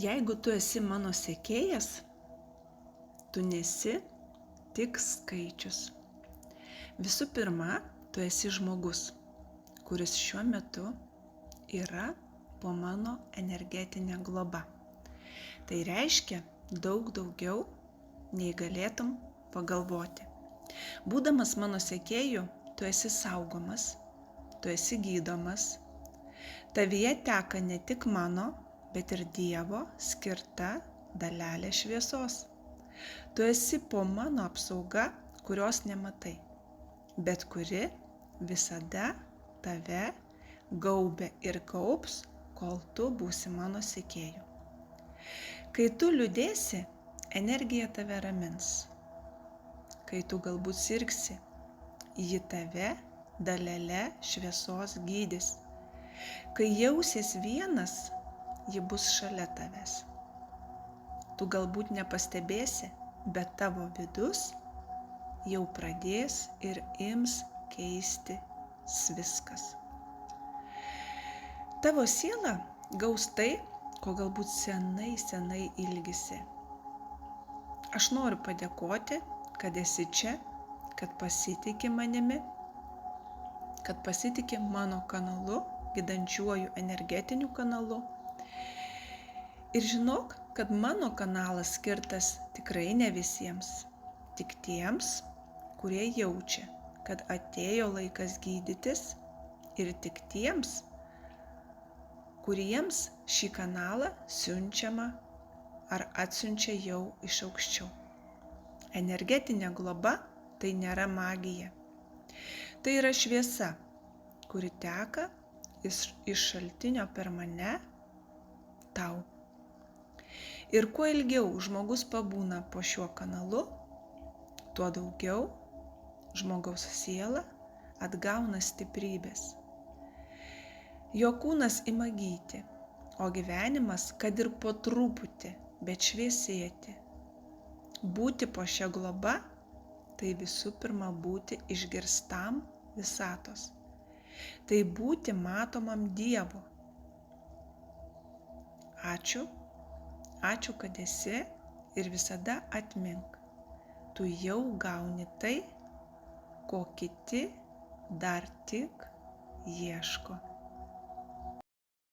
Jeigu tu esi mano sekėjas, tu nesi tik skaičius. Visų pirma, tu esi žmogus, kuris šiuo metu yra po mano energetinė globa. Tai reiškia daug daugiau, nei galėtum pagalvoti. Būdamas mano sekėju, tu esi saugomas, tu esi gydomas. Tavyje teka ne tik mano, bet ir Dievo skirta dalelė šviesos. Tu esi po mano apsauga, kurios nematai, bet kuri visada tave gaubia ir gaups, kol tu būsi mano sekėju. Kai tu liūdėsi, energija tave ramins. Kai tu galbūt sirgsi, ji tave dalele šviesos gydys. Kai jausies vienas, ji bus šalia tavęs. Tu galbūt nepastebėsi, bet tavo vidus jau pradės ir ims keistis viskas. Tavo siela gaus tai, ko galbūt senai ilgisi. Aš noriu padėkoti, kad esi čia, kad pasitiki manimi, kad pasitiki mano kanalu, gydančiuoju energetiniu kanalu. Ir žinok, kad mano kanalas skirtas tikrai ne visiems, tik tiems, kurie jaučia, kad atėjo laikas gydytis, ir tik tiems, kuriems šį kanalą siunčiama ar atsiunčia jau iš aukščiau. Energetinė globa tai nėra magija. Tai yra šviesa, kuri teka iš šaltinio per mane tau. Ir kuo ilgiau žmogus pabūna po šiuo kanalu, tuo daugiau žmogaus siela atgauna stiprybės. Jo kūnas ima gyti, o gyvenimas, kad ir po truputį, bet šviesėti. Būti po šia globa, tai visų pirma būti išgirstam visatos. Tai būti matomam Dievo. Ačiū, kad esi ir visada atmink. Tu jau gauni tai, ko kiti dar tik ieško.